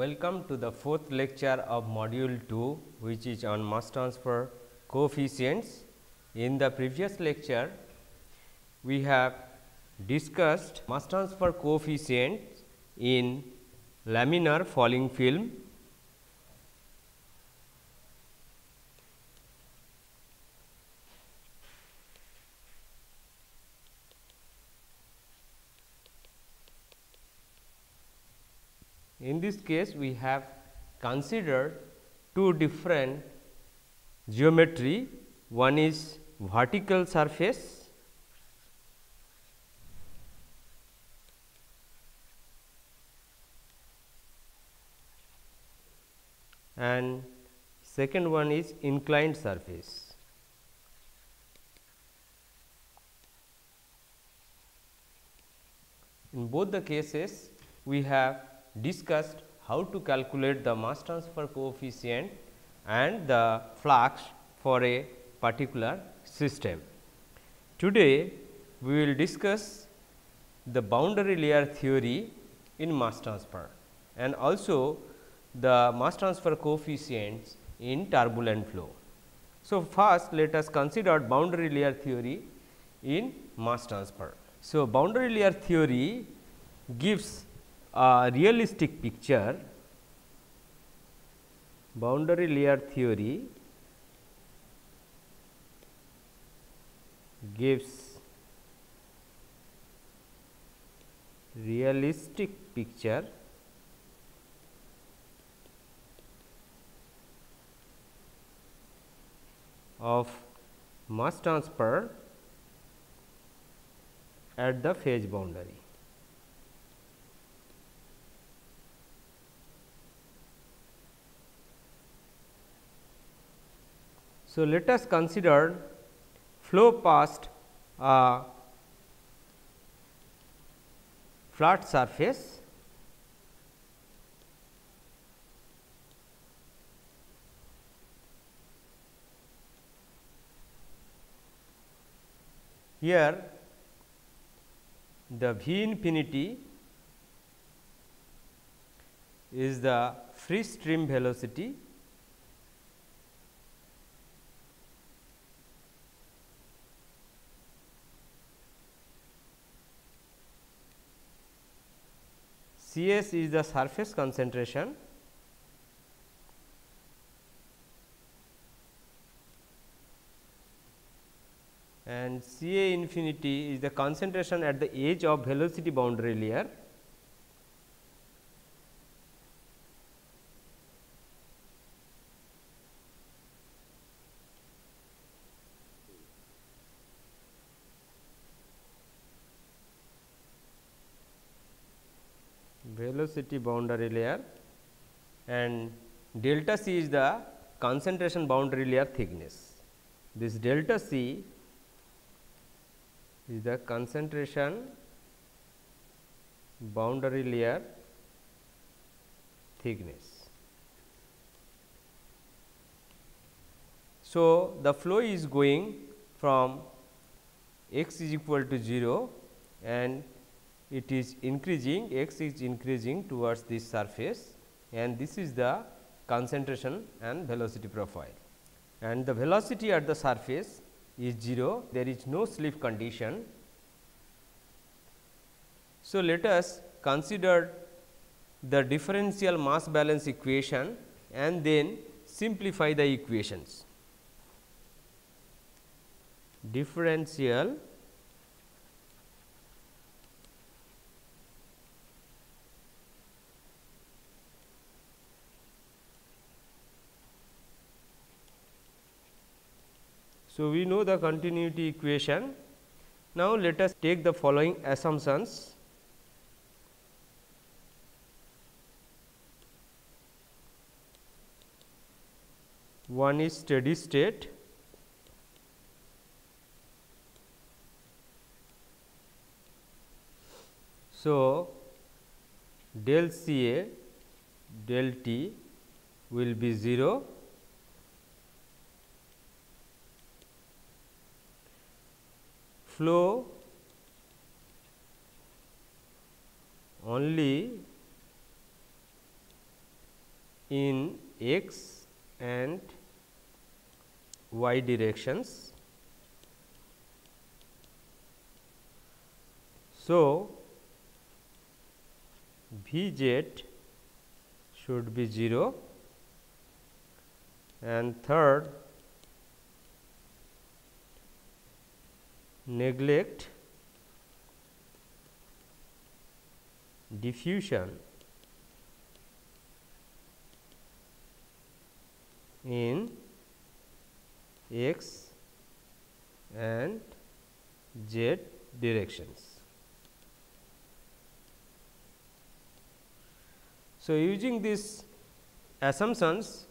Welcome to the fourth lecture of Module 2, which is on mass transfer coefficients. In the previous lecture, we have discussed mass transfer coefficients in laminar falling film. In this case, we have considered two different geometry. One is vertical surface and second one is inclined surface. In both the cases, we have discussed how to calculate the mass transfer coefficient and the flux for a particular system. Today, we will discuss the boundary layer theory in mass transfer and also the mass transfer coefficients in turbulent flow. So, first let us consider boundary layer theory in mass transfer. So, boundary layer theory gives a realistic picture. Boundary layer theory gives realistic picture of mass transfer at the phase boundary. So, let us consider flow past a flat surface . Here the V infinity is the free stream velocity . CS is the surface concentration and CA infinity is the concentration at the edge of velocity boundary layer . Velocity boundary layer and delta C is the concentration boundary layer thickness. This delta C is the concentration boundary layer thickness. So, the flow is going from x is equal to 0 and it is increasing, x is increasing towards this surface and this is the concentration and velocity profile. And the velocity at the surface is 0, there is no slip condition. So, let us consider the differential mass balance equation and then simplify the equations. Differential So, we know the continuity equation. Now, let us take the following assumptions. One is steady state, so del CA del T will be 0 . Flow only in x and y directions. So, V z should be 0, and third, neglect diffusion in x and z directions. So, using these assumptions,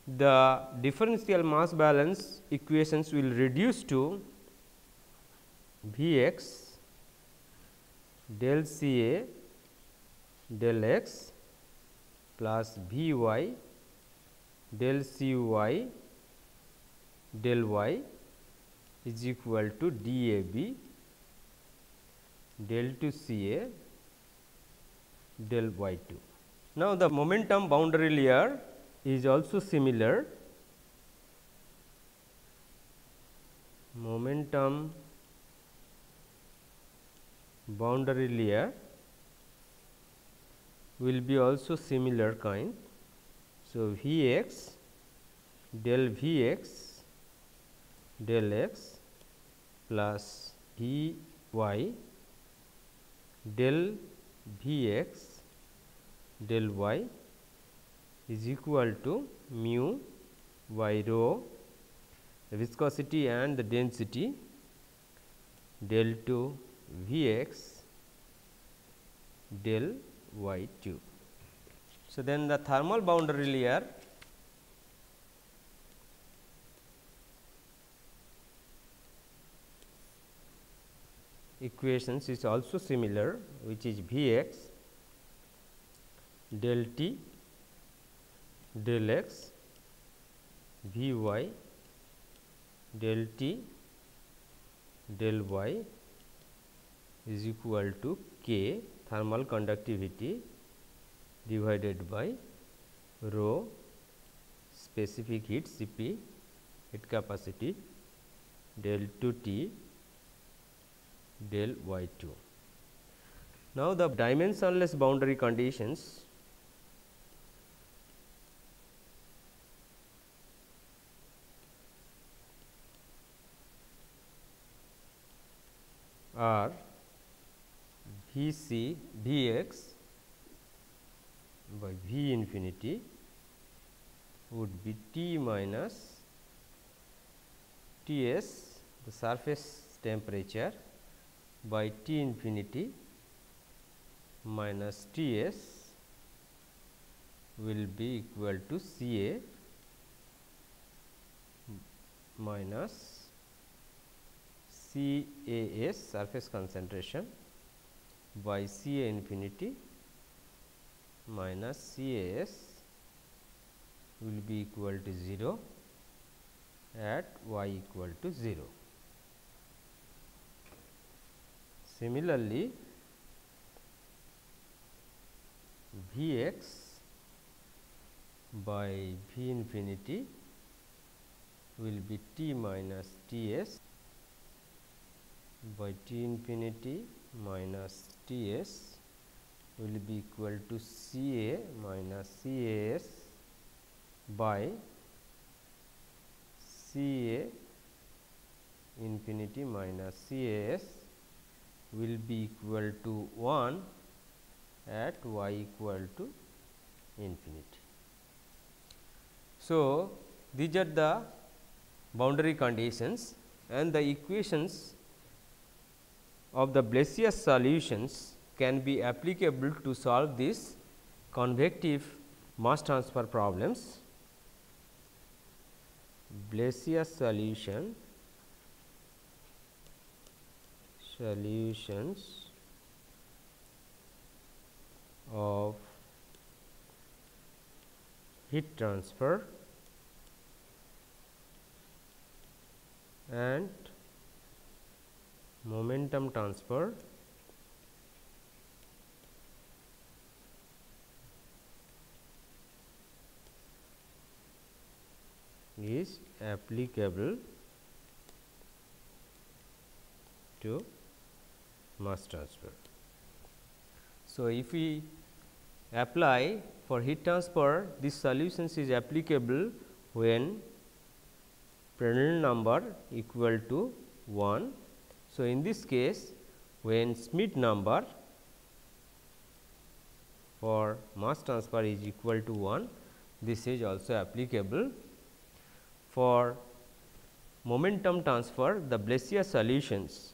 the differential mass balance equations will reduce to V x del C A del x plus V y del C y del y is equal to d A B del 2 C A del y 2. Now, the momentum boundary layer is also similar. Momentum boundary layer will be also similar kind. So, V x del V x del x plus V y del V x del y is equal to mu y rho, the viscosity and the density del 2 V x del y 2. So, then the thermal boundary layer equations is also similar, which is V x del T del x V y del T del y is equal to K thermal conductivity divided by rho specific heat Cp heat capacity del 2 T del y 2. Now, the dimensionless boundary conditions are V c V x by V infinity would be T minus T s, the surface temperature, by T infinity minus T s will be equal to C A minus C A s surface concentration by C A infinity minus C A s will be equal to 0 at y equal to 0. Similarly, V x by V infinity will be T minus T s by T infinity minus T s will be equal to C A minus C A s by C A infinity minus C A s will be equal to 1 at y equal to infinity. So, these are the boundary conditions, and the equations of the Blasius solutions can be applicable to solve these convective mass transfer problems. Blasius solutions of heat transfer and momentum transfer is applicable to mass transfer. So, if we apply for heat transfer, this solutions is applicable when Prandtl number equal to 1. So, in this case, when Schmidt number for mass transfer is equal to 1, this is also applicable. For momentum transfer, the Blasius solutions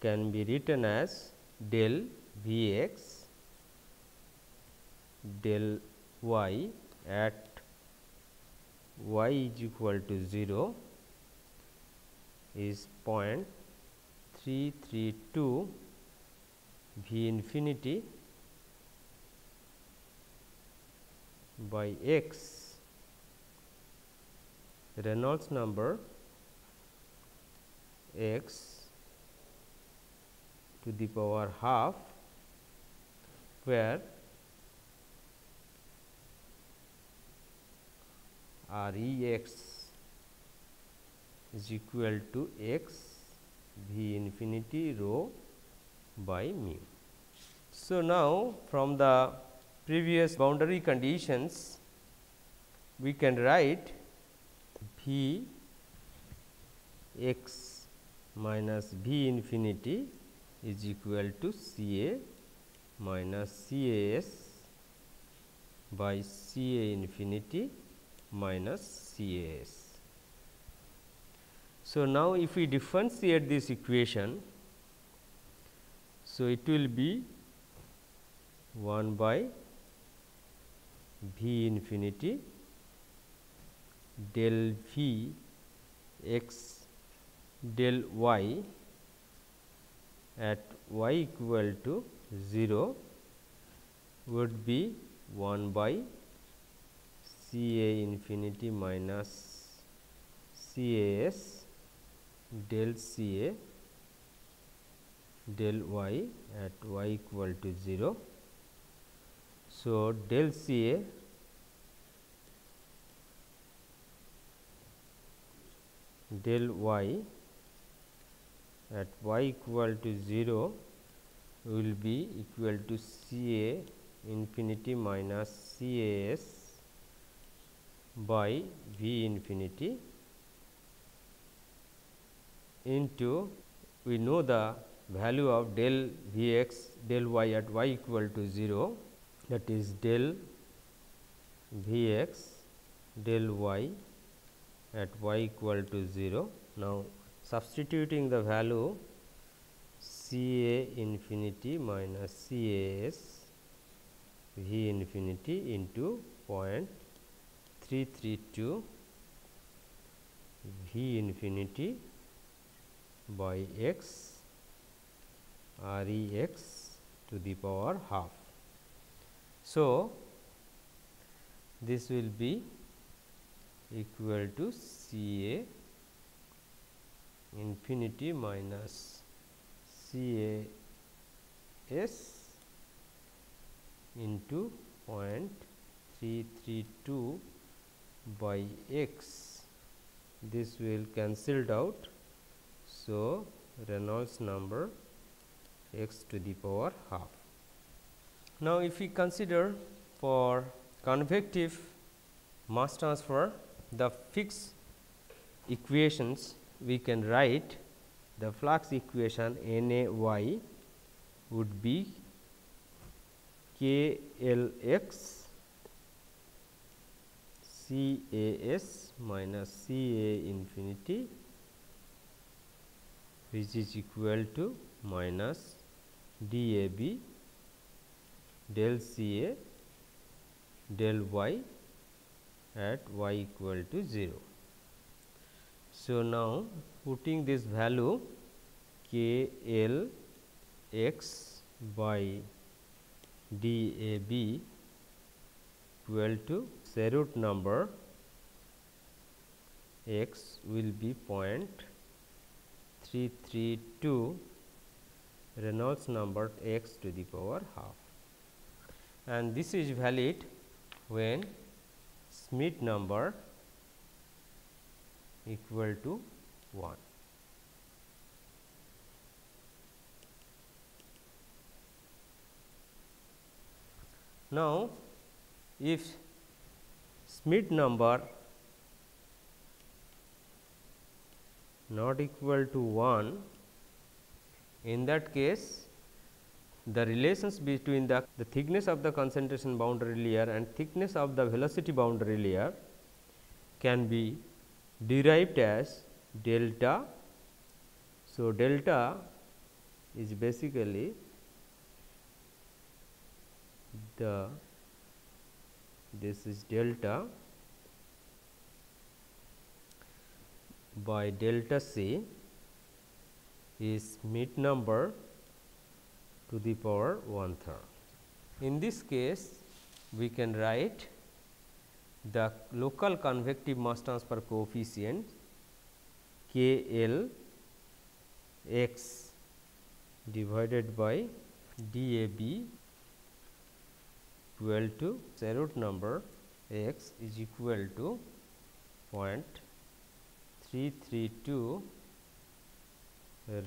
can be written as del V x del y at y is equal to 0 is 0.332 V infinity by x, Reynolds number x to the power half, where R E x is equal to x V infinity rho by mu. So, now from the previous boundary conditions, we can write V x minus V infinity is equal to C A minus C A S by C A infinity minus C A S. So, now if we differentiate this equation, so it will be 1 by V infinity del V x del y at y equal to 0 would be 1 by C A infinity minus C A S del C A del y at y equal to 0. So, del C A del y at y equal to 0 will be equal to C A infinity minus C A S by V infinity into, we know the value of del V x del y at y equal to 0, that is del V x del y at y equal to 0. Now, substituting the value C A infinity minus C A S V infinity into 0.332 V infinity by x R E x to the power half. So, this will be equal to C A infinity minus C A S into 0.332 by x. This will cancelled out. So, Reynolds number x to the power half. Now, if we consider for convective mass transfer the fixed equations, we can write the flux equation N A y would be K L x C A S minus C A infinity, which is equal to minus D A B del C A del y at y equal to 0. So, now putting this value K L x by D A B equal to root number x will be 332 Reynolds number x to the power half, and this is valid when Schmidt number equal to 1. Now, if Schmidt number not equal to 1, in that case the relations between the thickness of the concentration boundary layer and thickness of the velocity boundary layer can be derived as delta. So, delta is basically this is delta by delta C is Schmidt number to the power 1/3. In this case, we can write the local convective mass transfer coefficient K L x divided by DAB equal to root number x is equal to 0.332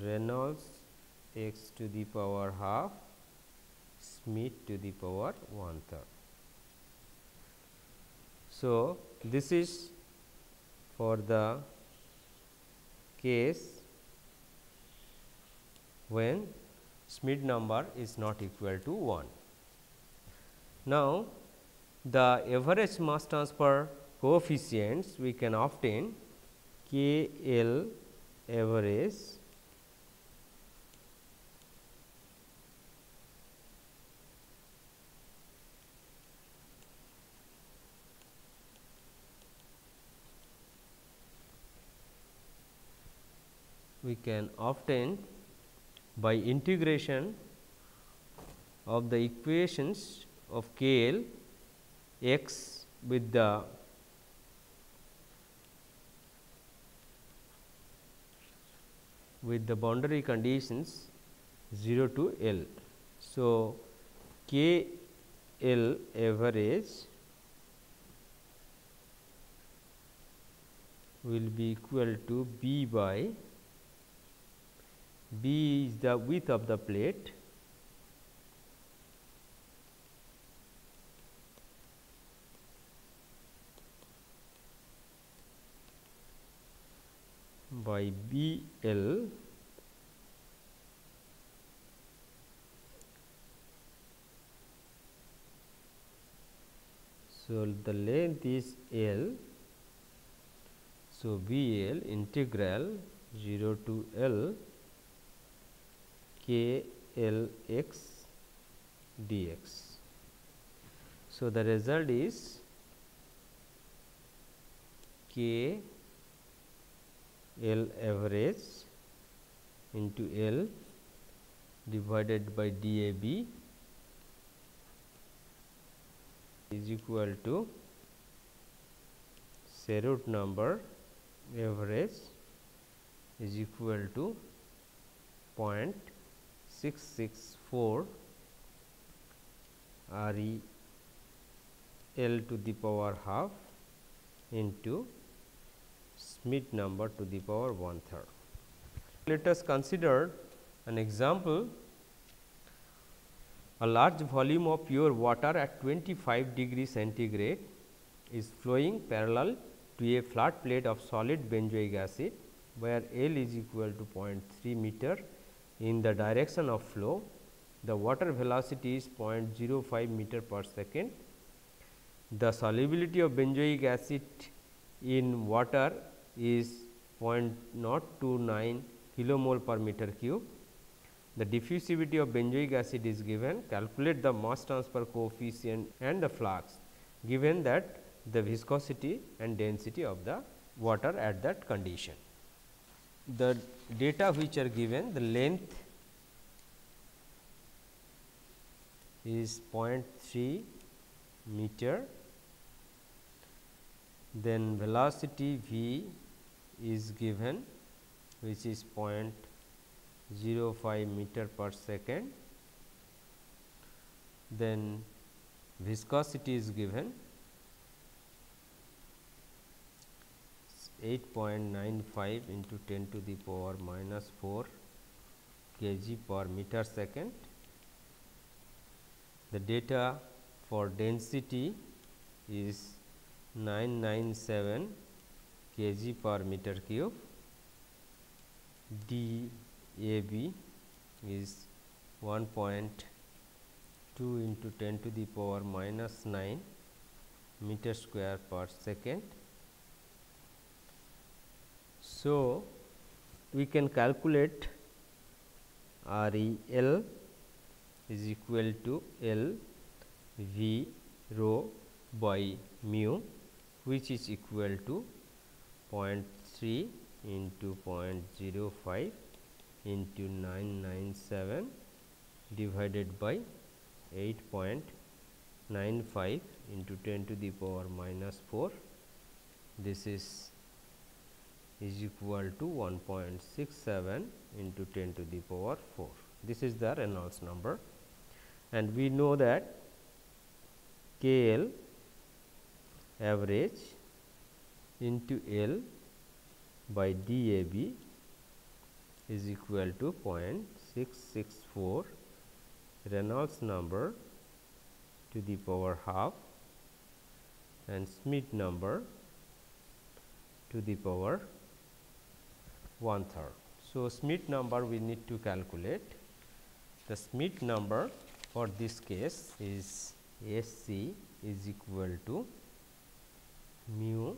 Reynolds x to the power half Schmidt to the power 1/3. So, this is for the case when Schmidt number is not equal to 1. Now, the average mass transfer coefficients we can obtain K L average by integration of the equations of K L x with the boundary conditions 0 to L. So, K L average will be equal to B by B is the width of the plate by B L so the length is L. So, B L integral 0 to L K L x dx. So, the result is K L average into L divided by DAB is equal to root number average is equal to 0.664 RE L to the power half into Schmidt number to the power 1/3. Let us consider an example. A large volume of pure water at 25 degrees centigrade is flowing parallel to a flat plate of solid benzoic acid, where L is equal to 0.3 meter in the direction of flow. The water velocity is 0.05 meter per second. The solubility of benzoic acid in water is 0.029 kilomole per meter cube. The diffusivity of benzoic acid is given. Calculate the mass transfer coefficient and the flux, given that the viscosity and density of the water at that condition. The data which are given, the length is 0.3 meter, then velocity v is given which is 0.05 meter per second. Then viscosity is given 8.95 into 10 to the power minus 4 kg per meter second. The data for density is 997 kg per meter cube. DAB is 1.2 into 10 to the power minus 9 meter square per second. So, we can calculate REL is equal to L V rho by mu, which is equal to 0.3 into 0.05 into 997 divided by 8.95 into 10 to the power minus 4. This is equal to 1.67 into 10 to the power 4. This is the Reynolds number, and we know that KL average into L by DAB is equal to 0.664 Reynolds number to the power half and Schmidt number to the power 1/3. So, Schmidt number we need to calculate. The Schmidt number for this case is SC is equal to mu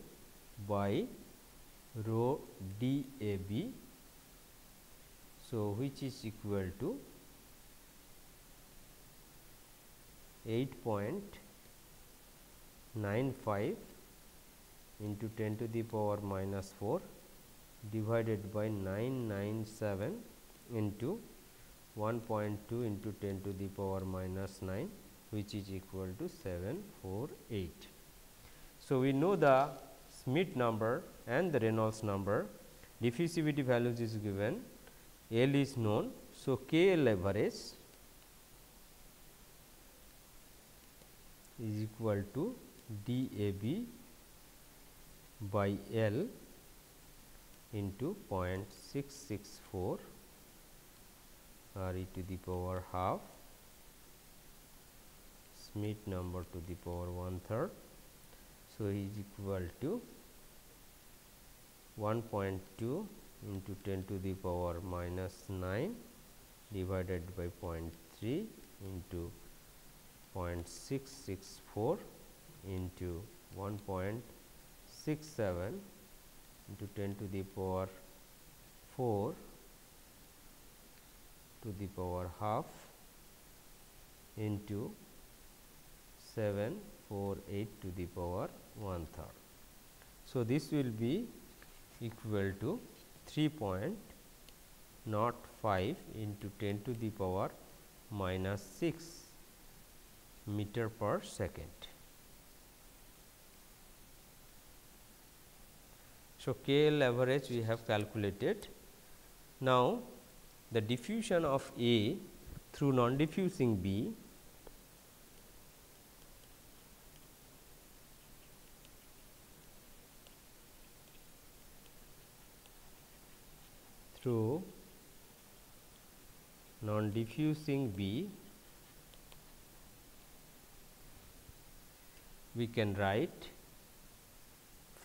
by rho DAB. So, which is equal to 8.95 into 10 to the power minus 4 divided by 997 into 1.2 into 10 to the power minus 9, which is equal to 748. So, we know the Schmidt number and the Reynolds number. Diffusivity values is given, L is known. So, KL average is equal to DAB by L into 0.664 RE to the power half, Schmidt number to the power 1/3. So, is equal to 1.2 into 10 to the power minus 9 divided by 0.3 into 0.664 into 1.67 into 10 to the power 4 to the power half into 748 to the power 1/3. So, this will be equal to 3.05 into 10 to the power minus 6 meter per second. So, KL average we have calculated. Now, the diffusion of A through non-diffusing B through non-diffusing B, we can write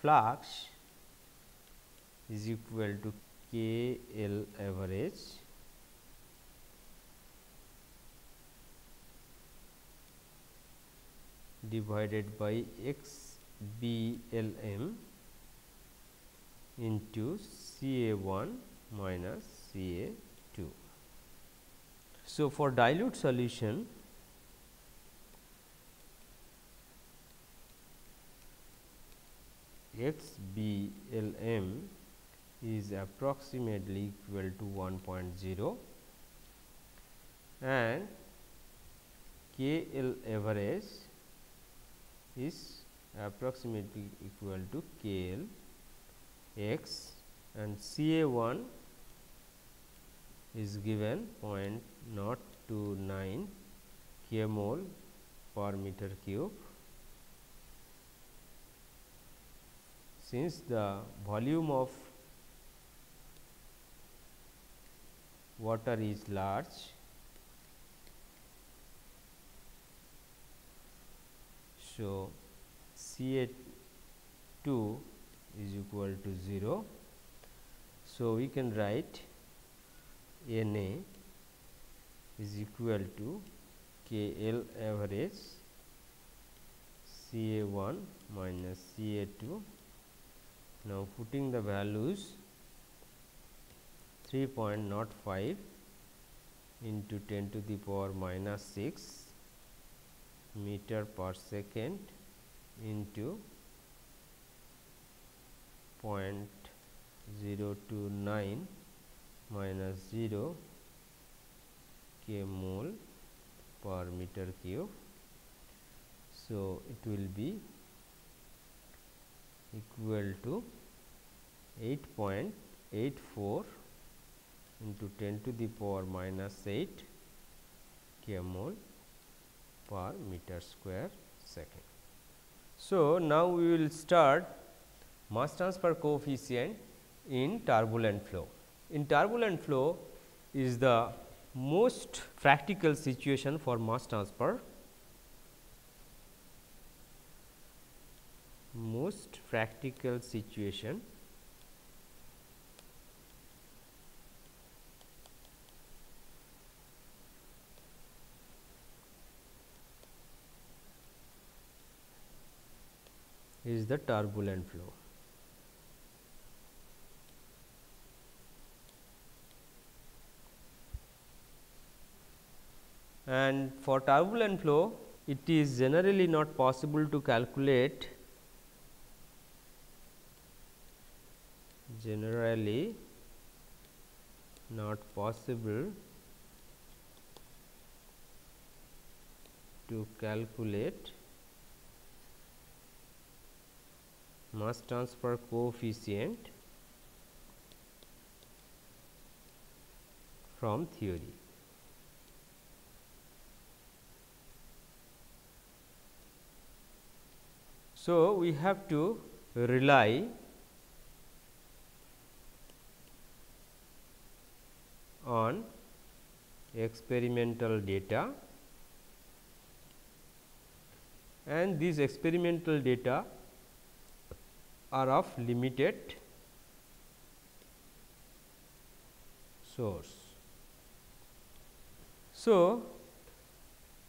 flux is equal to KL average divided by XBLM into CA1 minus CA2. So, for dilute solution, XBLM is approximately equal to 1.0 and KL average is approximately equal to KL X and CA1 is given 0.029 kmol per meter cube. Since the volume of water is large, so Ca2 is equal to 0. So, we can write Na is equal to KL average Ca1 minus Ca2. Now, putting the values 3.05 into 10 to the power minus 6 meter per second into 0.029 minus 0 k mole per meter cube. So, it will be equal to 8.84 into 10 to the power minus 8 k mole per meter square second. So, now we will start mass transfer coefficient in turbulent flow. In turbulent flow is the most practical situation for mass transfer. Most practical situation is the turbulent flow. And for turbulent flow, it is generally not possible to calculate mass transfer coefficient from theory. So, we have to rely on experimental data, and these experimental data are of limited source. So,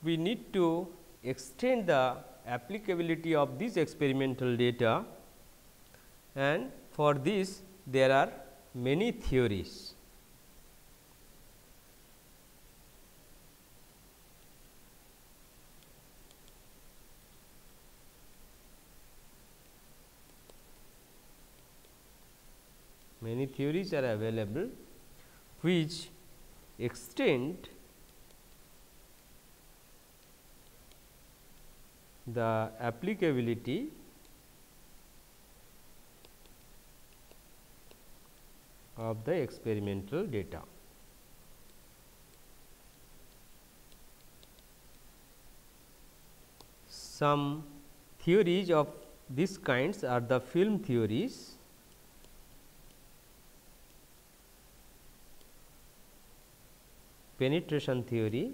we need to extend the applicability of this experimental data, and for this there are many theories. Many theories are available which extend the applicability of the experimental data. Some theories of these kinds are the film theories, penetration theory,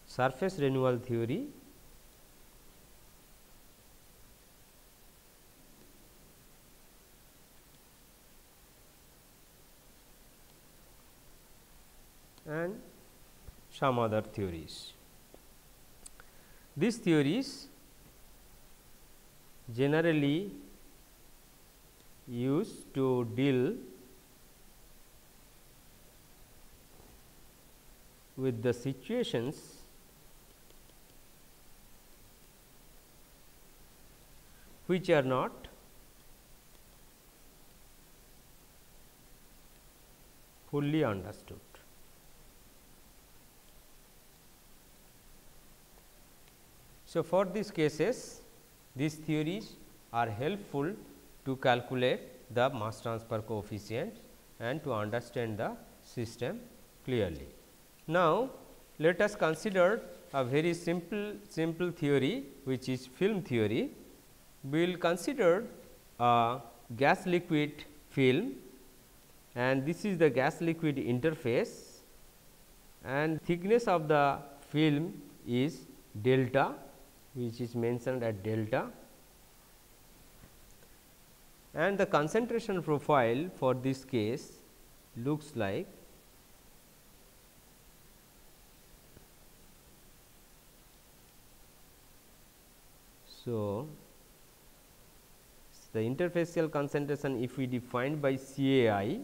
surface renewal theory, and some other theories. These theories generally used to deal with the situations which are not fully understood. So, for these cases, these theories are helpful to calculate the mass transfer coefficient and to understand the system clearly. Now, let us consider a very simple theory, which is film theory. We will consider a gas liquid film, and this is the gas liquid interface, and thickness of the film is delta, which is mentioned at delta, and the concentration profile for this case looks like so. The interfacial concentration, if we define by CAI,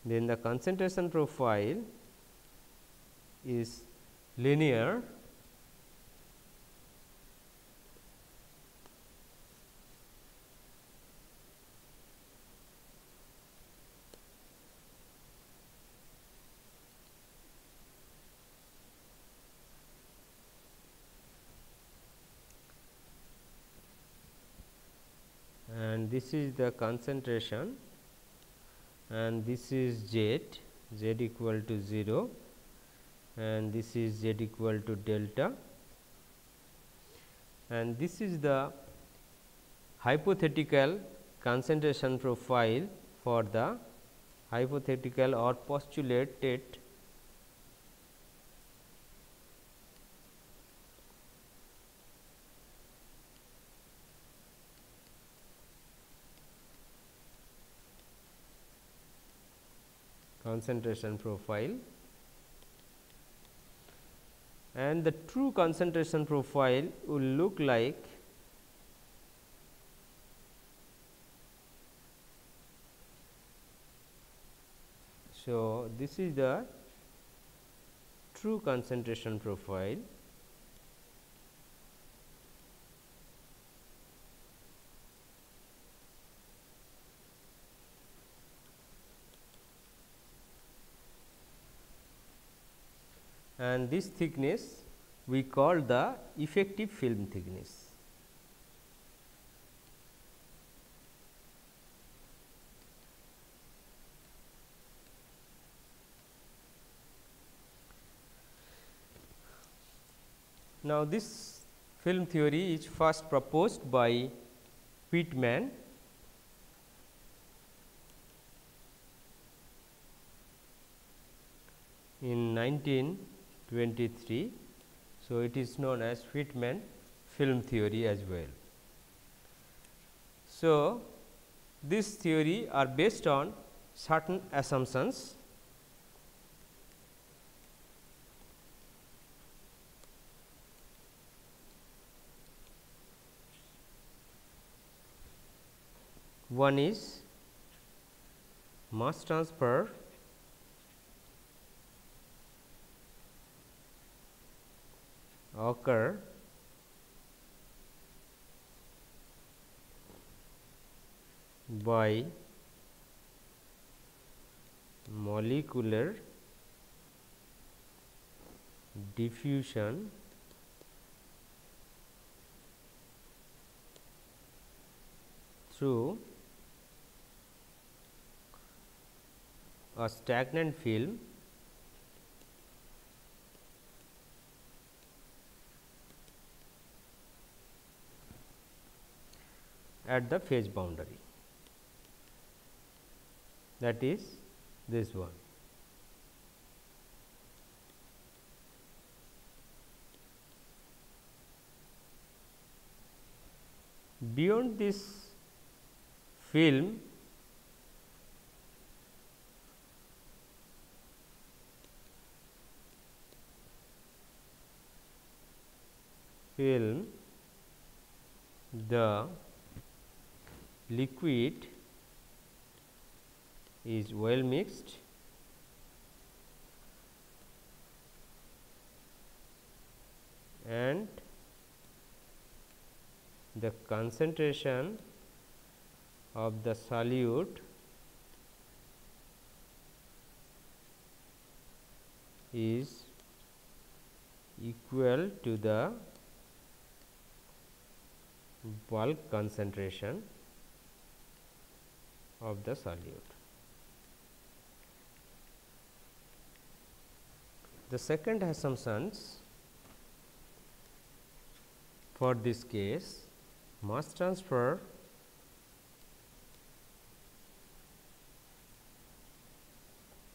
then the concentration profile is linear and this is the concentration, and this is z equal to 0, and this is z equal to delta, and this is the hypothetical concentration profile for the hypothetical or postulated concentration profile, and the true concentration profile will look like so. This is the true concentration profile, and this thickness we call the effective film thickness. Now, this film theory is first proposed by Pittman in 1923. So, it is known as Pittman film theory as well. So, this theory are based on certain assumptions. One is mass transfer occur by molecular diffusion through a stagnant film at the phase boundary, that is this one. Beyond this film, the liquid is well mixed and the concentration of the solute is equal to the bulk concentration of the solute. The second assumptions for this case, mass transfer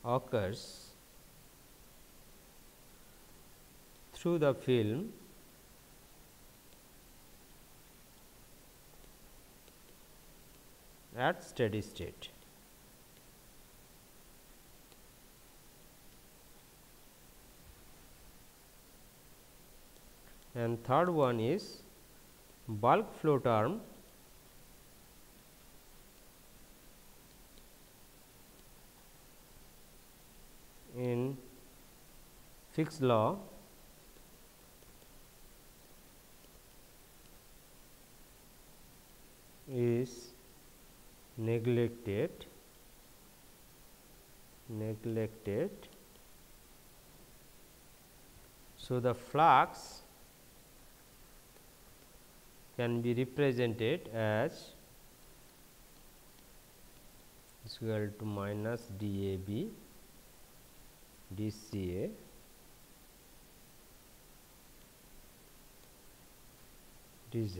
occurs through the film at steady state. And third one is bulk flow term in Fick's law is neglected. So, the flux can be represented as is equal to minus dAB dCA dZ.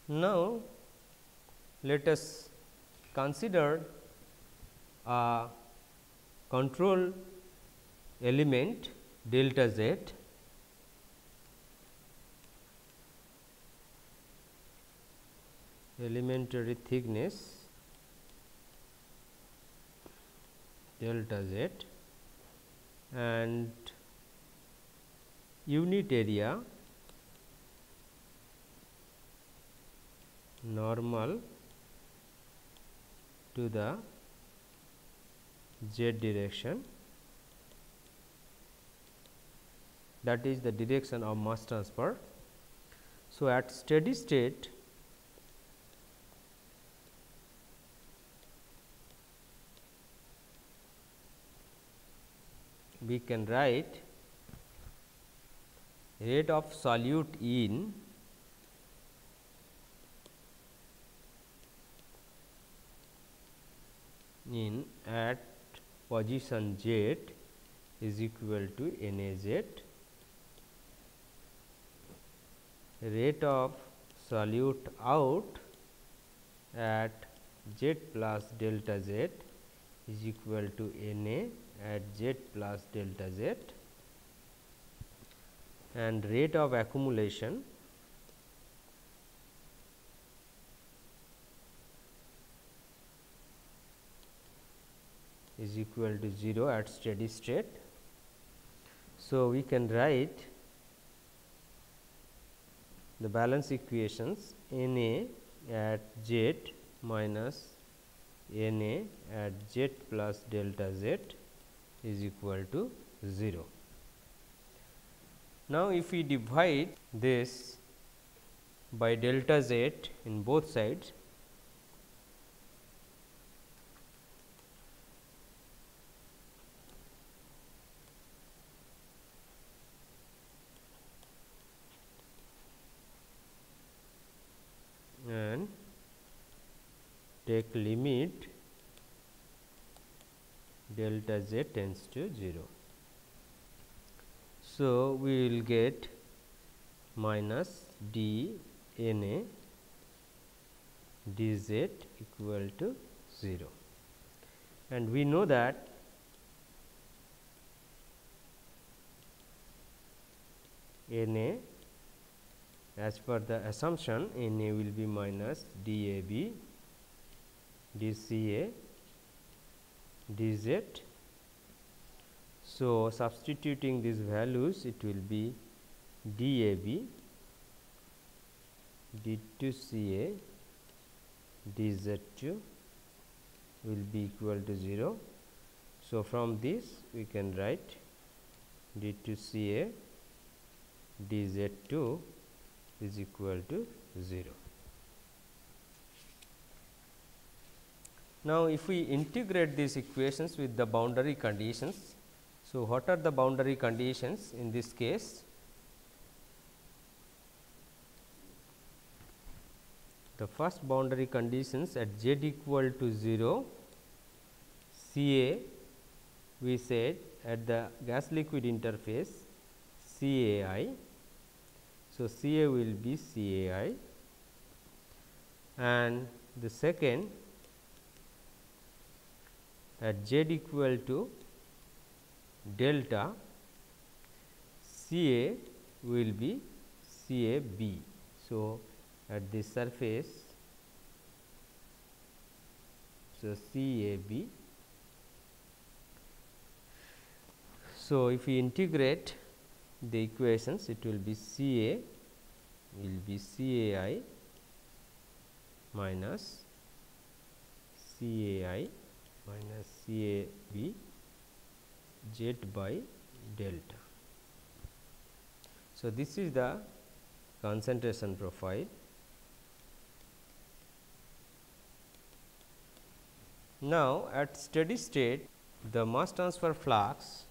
Now, let us consider a control element delta Z elementary thickness delta Z and unit area normal to the Z direction, that is the direction of mass transfer. So, at steady state we can write rate of solute in at position Z is equal to NAZ, rate of solute out at Z plus delta Z is equal to Na at Z plus delta Z, and rate of accumulation is equal to 0 at steady state. So, we can write the balance equations Na at Z minus Na at Z plus delta Z is equal to 0. Now, if we divide this by delta Z in both sides, and take limit delta Z tends to 0. So, we will get minus d Na dz equal to 0, and we know that Na as per the assumption Na will be minus dAB dCA dz. So, substituting these values, it will be dAB d2CA dz2 will be equal to 0. So, from this we can write d2CA dz2 is equal to 0. Now, if we integrate these equations with the boundary conditions, so what are the boundary conditions in this case? the first boundary conditions at z equal to 0, Ca we said at the gas liquid interface Cai. So, Ca will be Cai, and the second at z equal to delta Ca will be Cab. So, at this surface, so Cab. So, if we integrate the equations, it will be Ca will be Cai minus Cai minus Cab z by delta. So, this is the concentration profile. Now, at steady state, the mass transfer flux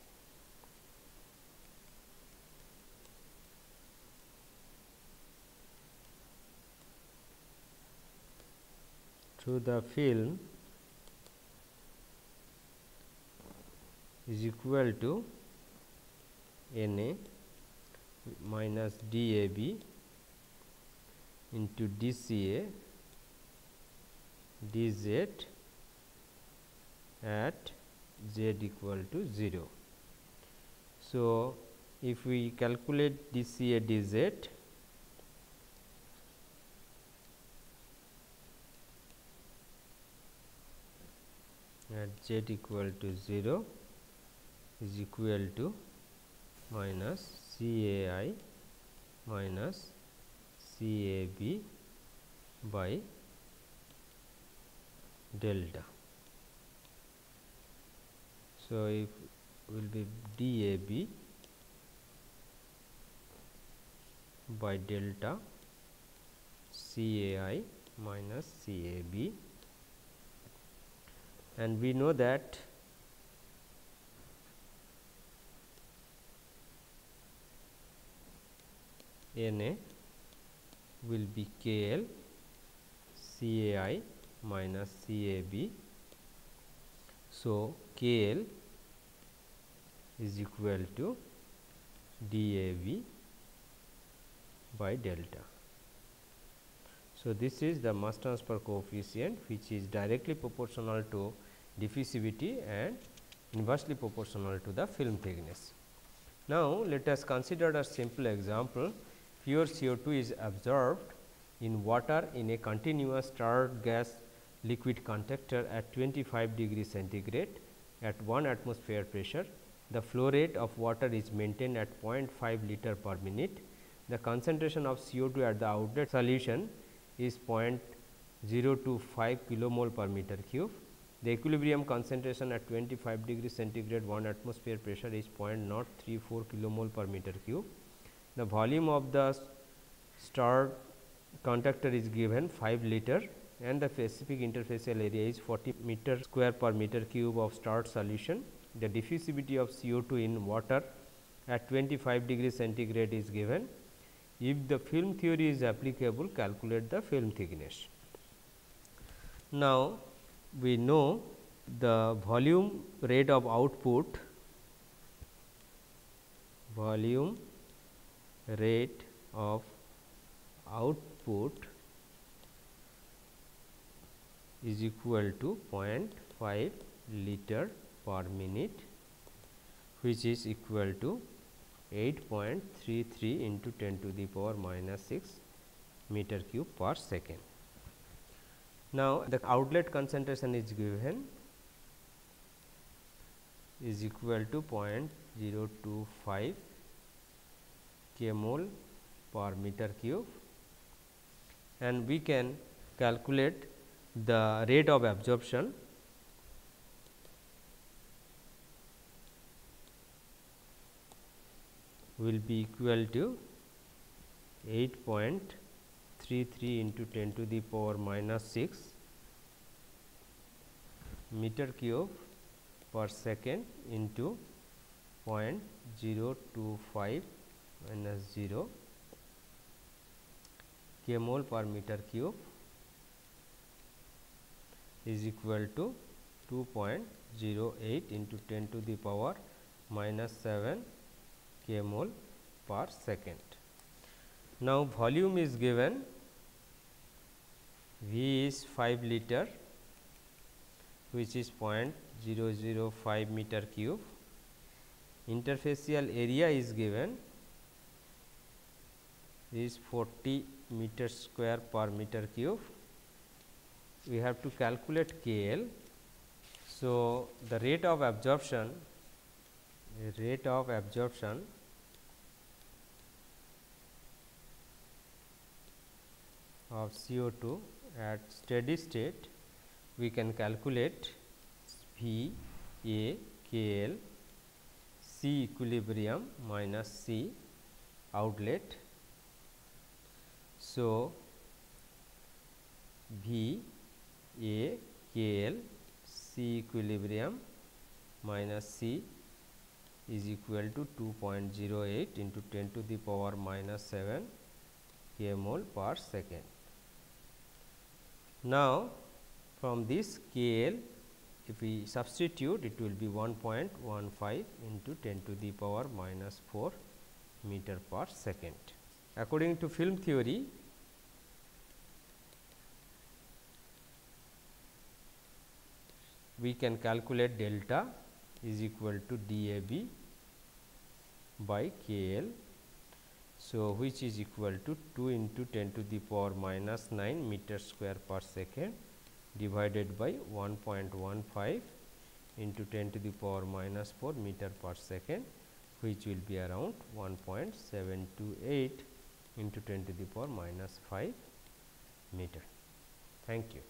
through the film is equal to Na minus dAb into dCa dz at z equal to 0. So, if we calculate dCa dz, at z equal to 0 is equal to minus Cai minus Cab by delta. So, if will be dAb by delta Cai minus Cab, and we know that Na will be Kl Cai minus Cab. So, Kl is equal to dAv by delta. So, this is the mass transfer coefficient, which is directly proportional to diffusivity and inversely proportional to the film thickness. Now, let us consider a simple example. Pure CO2 is absorbed in water in a continuous stirred gas liquid contactor at 25 degree centigrade at 1 atmosphere pressure. The flow rate of water is maintained at 0.5 liter per minute. The concentration of CO2 at the outlet solution is 0.025 kilomole per meter cube. The equilibrium concentration at 25 degree centigrade 1 atmosphere pressure is 0.034 kilomole per meter cube. The volume of the stirred contactor is given 5 liter, and the specific interfacial area is 40 meter square per meter cube of stirred solution. The diffusivity of CO2 in water at 25 degree centigrade is given. If the film theory is applicable, calculate the film thickness. Now, we know the volume rate of output, is equal to 0.5 liter per minute, which is equal to 8.33 into 10 to the power minus 6 meter cube per second. Now, the outlet concentration is given is equal to 0.025 kmol per meter cube, and we can calculate the rate of absorption will be equal to 8.33 into 10 to the power minus 6 meter cube per second into 0.025 minus 0 kmol per meter cube is equal to 2.08 into 10 to the power minus 7 k mole per second. Now, volume is given, V is 5 liter, which is 0.005 meter cube. Interfacial area is given, is 40 meter square per meter cube. We have to calculate KL. So, the rate of absorption of CO2 at steady state, we can calculate V A K L C equilibrium minus C outlet. So, V A K L C equilibrium minus C is equal to 2.08 into 10 to the power minus 7 k mole per second. Now, from this K L, if we substitute, it will be 1.15 into 10 to the power minus 4 meter per second. According to film theory, we can calculate delta is equal to DAB by KL. So, which is equal to 2 into 10 to the power minus 9 meter square per second divided by 1.15 into 10 to the power minus 4 meter per second, which will be around 1.728 into 10 to the power minus 5 meter. Thank you.